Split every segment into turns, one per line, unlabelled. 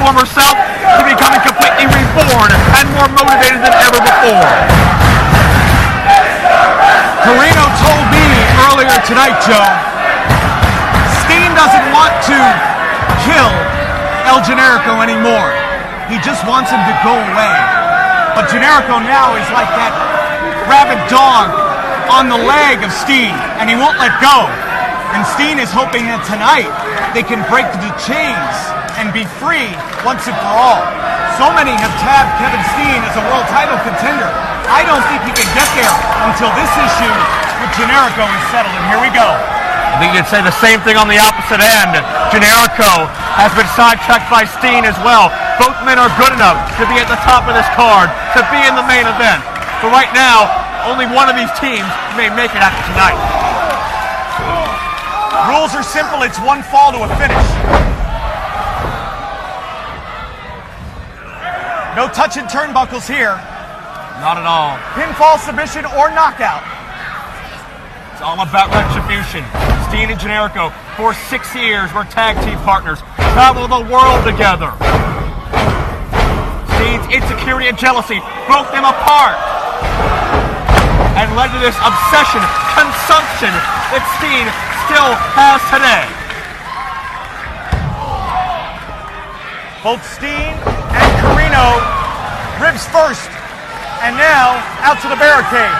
former self to becoming completely reborn and more motivated than ever before.
Carino told me earlier tonight, Joe, Steen doesn't want to kill El Generico anymore. He just wants him to go away. But Generico now is like that rabid dog on the leg of Steen, and he won't let go. And Steen is hoping that tonight they can break the chains and be free once and for all. So many have tabbed Kevin Steen as a world title contender. I don't think he can get there until this issue with Generico is settled, and here we go.
I think you'd say the same thing on the opposite end. Generico has been sidetracked by Steen as well. Both men are good enough to be at the top of this card, to be in the main event. But right now, only one of these teams may make it after tonight.
Rules are simple. It's one fall to a finish. No touching turnbuckles here.
Not at all.
Pinfall, submission, or knockout.
It's all about retribution. Steen and Generico, for 6 years, were tag team partners, traveled the world together. Steen's insecurity and jealousy broke them apart and led to this obsession, consumption that Steen still has today.
Both Steen and Carino, ribs first, and now out to the barricade.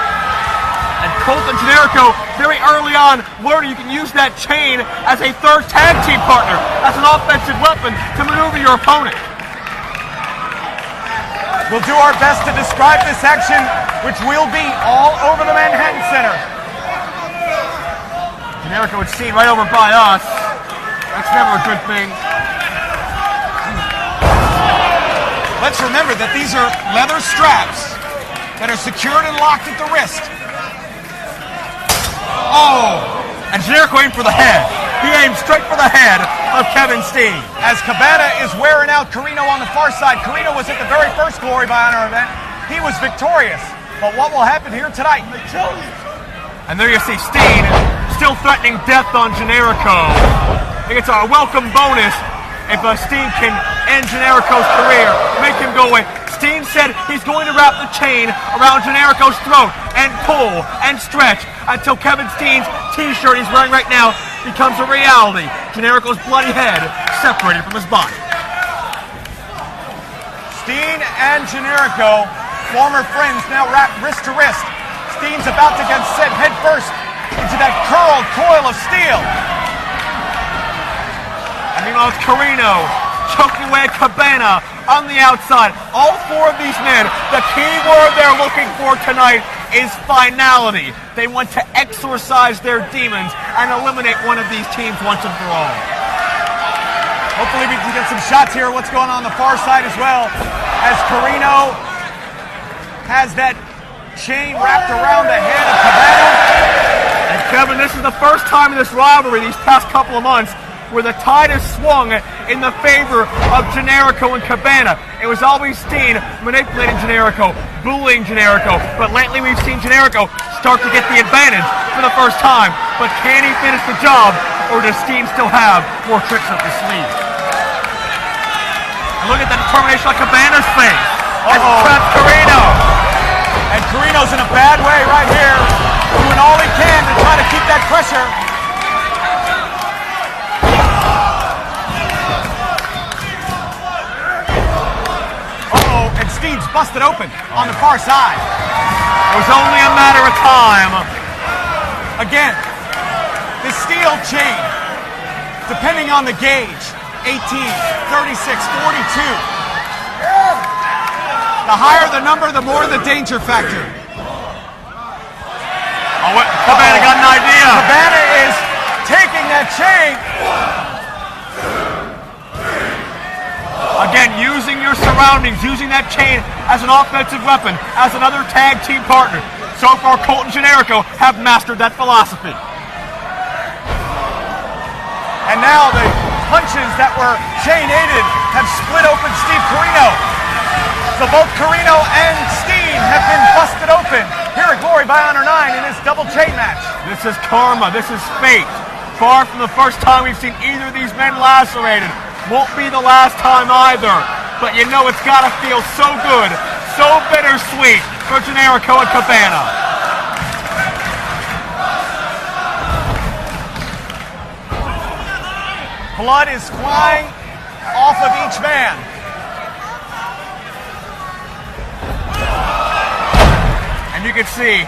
And Colt and Generico, very early on, learned you can use that chain as a third tag team partner, as an offensive weapon to maneuver your opponent.
We'll do our best to describe this action, which will be all over the Manhattan Center.
Generico would see right over by us. That's never a good thing.
Let's remember that these are leather straps that are secured and locked at the wrist.
Oh! And Generico aimed for the head. He aimed straight for the head of Kevin Steen.
As Cabana is wearing out Carino on the far side. Carino was at the very first Glory by Honor event. He was victorious. But what will happen here tonight?
And there you see Steen still threatening death on Generico. I think it's a welcome bonus if Steen can end Generico's career, make him go away. Steen said he's going to wrap the chain around Generico's throat and pull and stretch until Kevin Steen's t-shirt he's wearing right now becomes a reality. Generico's bloody head separated from his body.
Steen and Generico, former friends, now wrapped wrist to wrist. Steen's about to get set head first into that curled coil of steel.
And meanwhile, it's Carino choking away at Cabana on the outside. All four of these men, the key word they're looking for tonight is finality. They want to exorcise their demons and eliminate one of these teams once and for all.
Hopefully we can get some shots here of what's going on the far side as well, as Carino has that chain wrapped around the head of Cabana.
And Kevin, this is the first time in this rivalry these past couple of months where the tide has swung in the favor of Generico and Cabana. It was always Steen manipulating Generico, bullying Generico, but lately we've seen Generico start to get the advantage for the first time. But can he finish the job, or does Steen still have more tricks up his sleeve? And look at the determination on Cabana's face. As he traps Carino.
And Carino's in a bad way right here, doing all he can to try to keep that pressure. Steen's busted open on the far side.
It was only a matter of time.
Again, the steel chain, depending on the gauge, 18, 36, 42. The higher the number, the more the danger factor.
Cabana got an idea.
Cabana is taking that chain.
Again, using your surroundings, using that chain as an offensive weapon, as another tag team partner. So far, Colt and Generico have mastered that philosophy.
And now the punches that were chain-aided have split open Steve Carino. So both Carino and Steen have been busted open here at Glory by Honor 9 in this double chain match.
This is karma. This is fate. Far from the first time we've seen either of these men lacerated. Won't be the last time either. But you know it's gotta feel so good, so bittersweet for Generico and Cabana.
Blood is flying off of each man.
And you can see,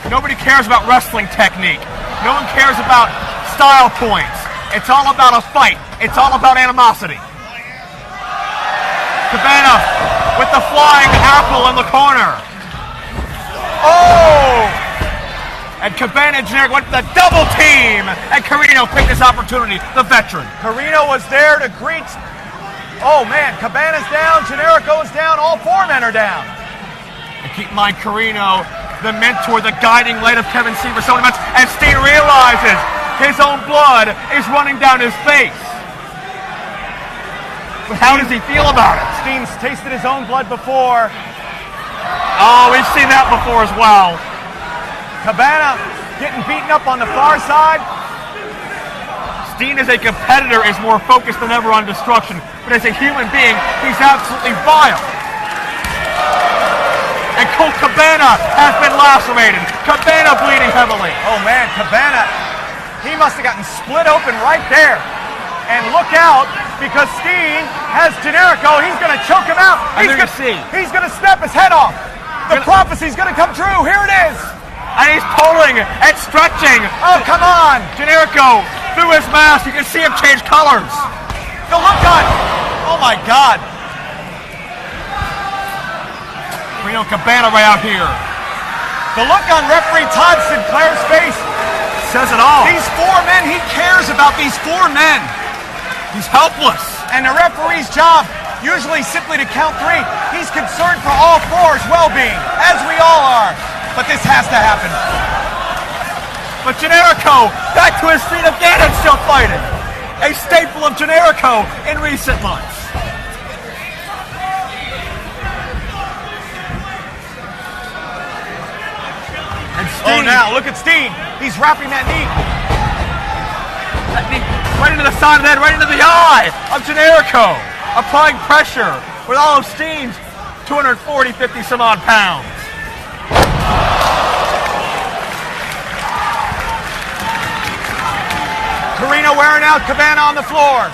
nobody cares about wrestling technique. No one cares about style points. It's all about a fight. It's all about animosity. Cabana with the flying apple in the corner. Oh! And Cabana and Generico went to the double team. And Carino picked this opportunity, the veteran.
Carino was there to greet. Oh man, Cabana's down, Generico is down, all four men are down.
And keep in mind, Carino, the mentor, the guiding light of Kevin Steen for so many months. And Steen realizes his own blood is running down his face. But how does he feel about it?
Steen's tasted his own blood before.
Oh, we've seen that before as well.
Cabana getting beaten up on the far side.
Steen as a competitor is more focused than ever on destruction, but as a human being, he's absolutely vile. And Colt Cabana has been lacerated. Cabana bleeding heavily.
Oh man, Cabana, he must have gotten split open right there. And look out, because Steen has Generico. He's going to choke him out. He's going to snap his head off. The prophecy's going to come true. Here it is.
And he's pulling and stretching.
Oh, come on.
Generico, through his mask, you can see him change colors.
The look on. Oh, my God.
Reno Cabana right out here.
The look on referee Todd Sinclair's face
says it all.
These four men, he cares about these four men.
He's helpless.
And the referee's job, usually simply to count three. He's concerned for all four's well-being, as we all are. But this has to happen.
But Generico, back to his feet again and still fighting. A staple of Generico in recent months. And Steen.
Oh, now, look at Steen. He's wrapping that knee.
That knee right into the side of the head, right into the eye of Generico. Applying pressure with all of Steen's 240, 50 some odd pounds.
Carino wearing out Cabana on the floor.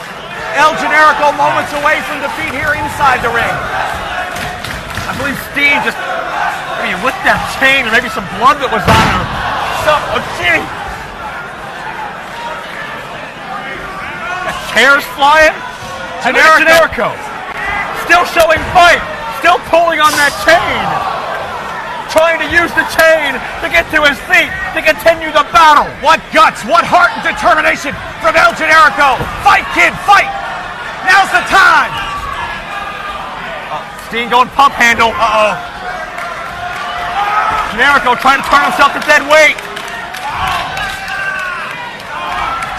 El Generico moments away from defeat here inside the ring.
I believe Steen just maybe licked that chain or maybe some blood that was on her. Oh, gee. The chair's flying. Generico still showing fight. Still pulling on that chain. Trying to use the chain to get to his feet, to continue the battle.
What guts, what heart and determination from El Generico. Fight, kid, fight. Now's the time.
Steen going pump handle. Uh-oh. Generico trying to turn himself to dead weight.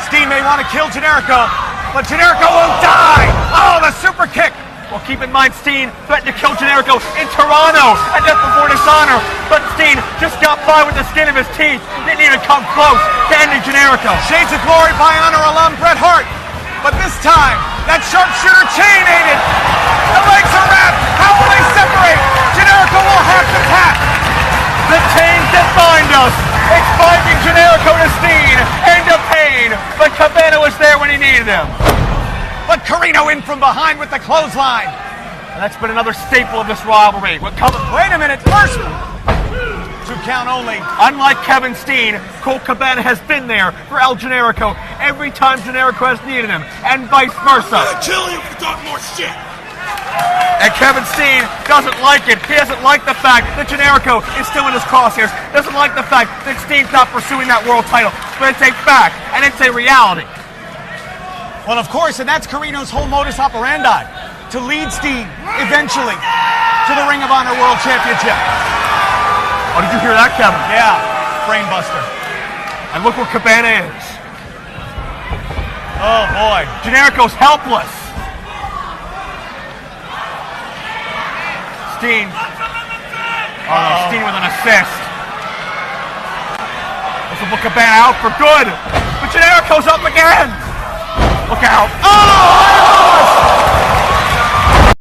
Steen may want to kill Generico, but Generico won't die. Oh, the super kick.
Well, keep in mind, Steen threatened to kill Generico in Toronto at Death Before Dishonor, but Steen just got by with the skin of his teeth. Didn't even come close to ending Generico.
Shades of Glory by Honor alum Bret Hart. But this time, that sharpshooter chain ain't it. The legs are wrapped. How will they separate? Generico will have to tap.
The chains that bind us. It's binding Generico to Steen. End of pain. But Cabana was there when he needed him.
But Carino in from behind with the clothesline.
And that's been another staple of this rivalry.
Wait a minute. First, 2 count only.
Unlike Kevin Steen, Colt Cabana has been there for El Generico every time Generico has needed him, and vice versa.
I'm gonna kill you if you talk more shit.
And Kevin Steen doesn't like it. He doesn't like the fact that Generico is still in his crosshairs. Doesn't like the fact that Steen's not pursuing that world title. But it's a fact, and it's a reality.
Well, of course, and that's Carino's whole modus operandi, to lead Steen, eventually, to the Ring of Honor World Championship.
Oh, did you hear that, Kevin?
Yeah, brain buster.
And look where Cabana is.
Oh, boy.
Generico's helpless. Steen. Oh, Steen with an assist. This will put Cabana out for good. But Generico's up again. Look out.
Oh!